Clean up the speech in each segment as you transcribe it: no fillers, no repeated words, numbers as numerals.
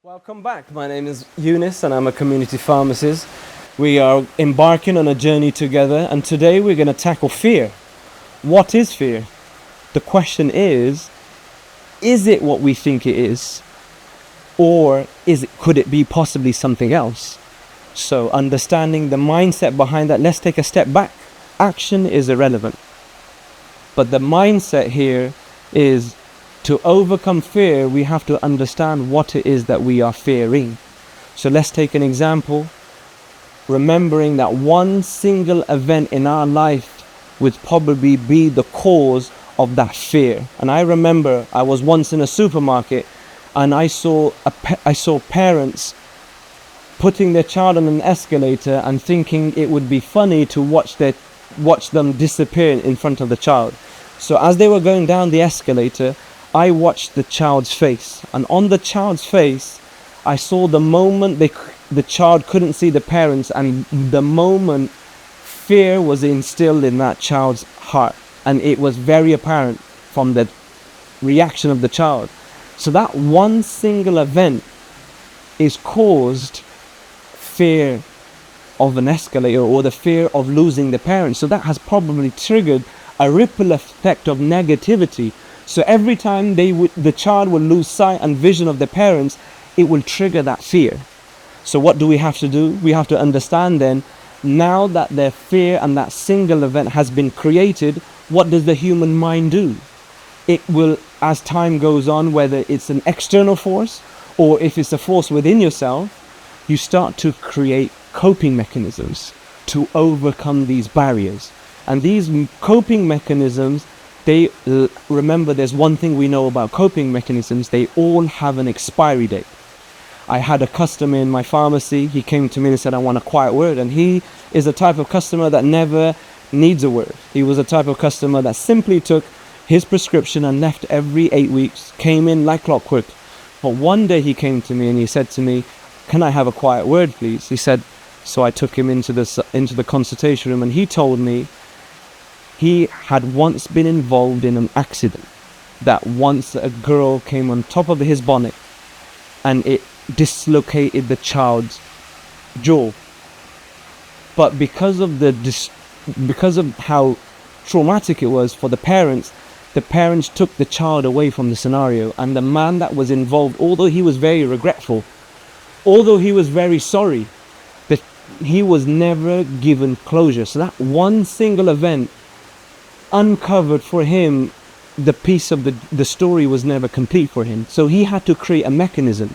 Welcome back. My name is Eunice and I'm a community pharmacist. We are embarking on a journey together, and today we're going to tackle fear. What is fear? The question is it what we think it is? Or could it be possibly something else? So understanding the mindset behind that, let's take a step back. Action is irrelevant. But the mindset here is to overcome fear, we have to understand what it is that we are fearing. So let's take an example. Remembering that one single event in our life would probably be the cause of that fear. And I remember I was once in a supermarket and I saw parents putting their child on an escalator and thinking it would be funny to watch them disappear in front of the child. So as they were going down the escalator, I watched the child's face, and on the child's face I saw the moment the child couldn't see the parents, and the moment fear was instilled in that child's heart, and it was very apparent from the reaction of the child. So that one single event is caused fear of an escalator or the fear of losing the parents. So that has probably triggered a ripple effect of negativity. So every time the child will lose sight and vision of their parents, it will trigger that fear. So what do we have to do? We have to understand then, now that their fear and that single event has been created, what does the human mind do? It will, as time goes on, whether it's an external force or if it's a force within yourself, you start to create coping mechanisms to overcome these barriers. And these coping mechanisms, remember, there's one thing we know about coping mechanisms: they all have an expiry date. I had a customer in my pharmacy. He came to me and said, I want a quiet word. And he is a type of customer that never needs a word. He was a type of customer that simply took his prescription and left every 8 weeks, came in like clockwork. But one day he came to me and he said to me, can I have a quiet word, please? He said, so I took him into the consultation room, and he told me he had once been involved in an accident, that once a girl came on top of his bonnet and it dislocated the child's jaw. But because of how traumatic it was for the parents took the child away from the scenario, and the man that was involved, although he was very regretful, although he was very sorry, that he was never given closure. So that one single event uncovered for him the piece of the story was never complete for him. So he had to create a mechanism.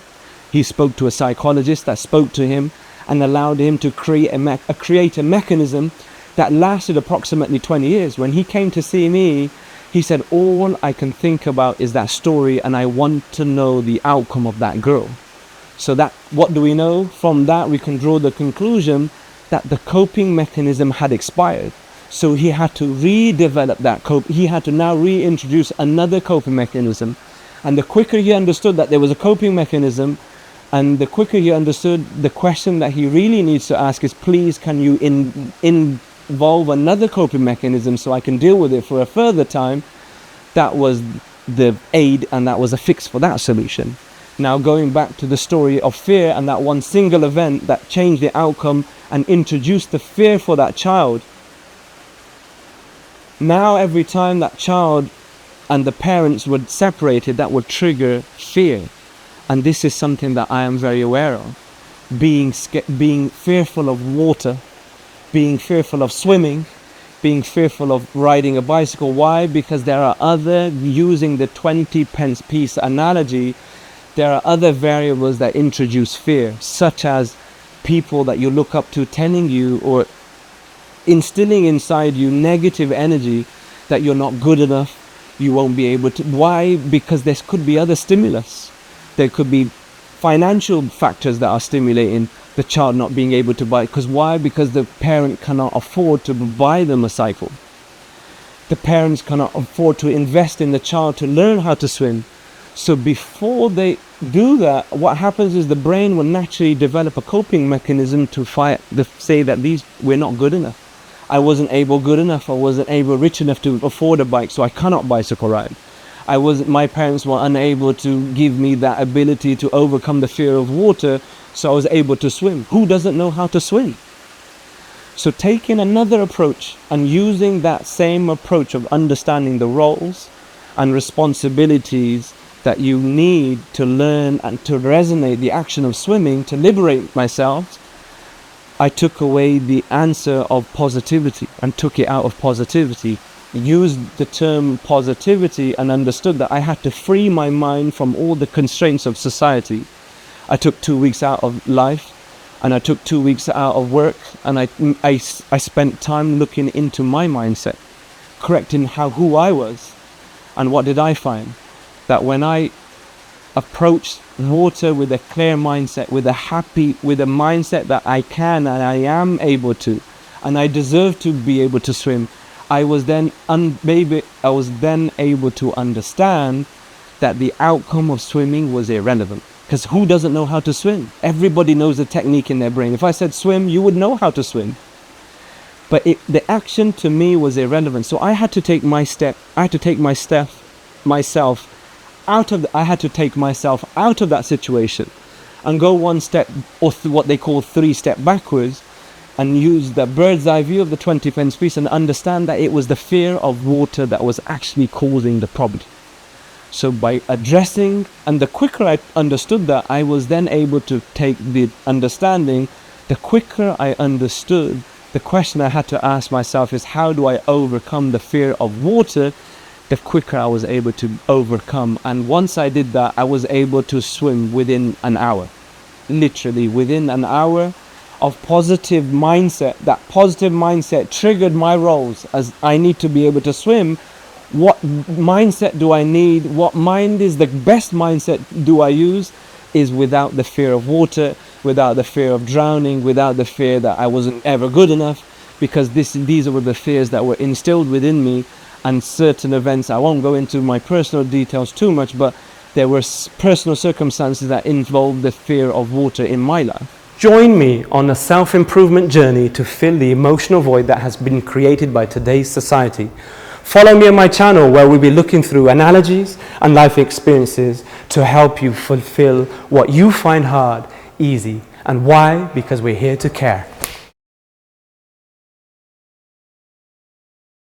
He spoke to a psychologist that spoke to him and allowed him to create a mechanism that lasted approximately 20 years. When he came to see me, he said, all I can think about is that story, and I want to know the outcome of that girl. So that, what do we know? From that we can draw the conclusion that the coping mechanism had expired. So he had to redevelop that he had to now reintroduce another coping mechanism. And the quicker he understood that there was a coping mechanism, and the quicker he understood the question that he really needs to ask is, please, can you involve another coping mechanism so I can deal with it for a further time? That was the aid, and that was a fix for that solution. Now going back to the story of fear and that one single event that changed the outcome and introduced the fear for that child. Now every time that child and the parents were separated, that would trigger fear. And this is something that I am very aware of. Being fearful of water, being fearful of swimming, being fearful of riding a bicycle. Why? Because there are using the 20 pence piece analogy, there are other variables that introduce fear, such as people that you look up to telling you or instilling inside you negative energy that you're not good enough, you won't be able to. Why? Because there could be other stimulus. There could be financial factors that are stimulating the child not being able to buy. Because why? Because the parent cannot afford to buy them a cycle. The parents cannot afford to invest in the child to learn how to swim. So before they do that, what happens is the brain will naturally develop a coping mechanism to say that we're not good enough. I wasn't able rich enough to afford a bike, so I cannot bicycle ride. My parents were unable to give me that ability to overcome the fear of water, so I was able to swim. Who doesn't know how to swim? So taking another approach and using that same approach of understanding the roles and responsibilities that you need to learn and to resonate the action of swimming, to liberate myself, I took away the answer of positivity and took it out of positivity. Used the term positivity and understood that I had to free my mind from all the constraints of society. I took 2 weeks out of life, and I took 2 weeks out of work, and I spent time looking into my mindset, correcting who I was. And what did I find? That when I approached water with a clear mindset, with a mindset that I can and I am able to, and I deserve to be able to swim, I was then able to understand that the outcome of swimming was irrelevant. Because who doesn't know how to swim? Everybody knows the technique in their brain. If I said swim, you would know how to swim. But the action to me was irrelevant. So I had to take myself out of that situation and go one step, or what they call 3 steps backwards, and use the bird's eye view of the 20 pence piece and understand that it was the fear of water that was actually causing the problem. So by addressing, and the quicker I understood that, I was then able to take the understanding. The quicker I understood, the question I had to ask myself is, how do I overcome the fear of water? The quicker I was able to overcome. And once I did that, I was able to swim within an hour. Literally within an hour of positive mindset. That positive mindset triggered my roles as I need to be able to swim. What mindset do I need? What mind is the best mindset do I use? Is without the fear of water, without the fear of drowning, without the fear that I wasn't ever good enough, because these were the fears that were instilled within me. And certain events, I won't go into my personal details too much, but there were personal circumstances that involved the fear of water in my life. Join me on a self-improvement journey to fill the emotional void that has been created by today's society. Follow me on my channel, where we'll be looking through analogies and life experiences to help you fulfill what you find hard, easy. And why? Because we're here to care.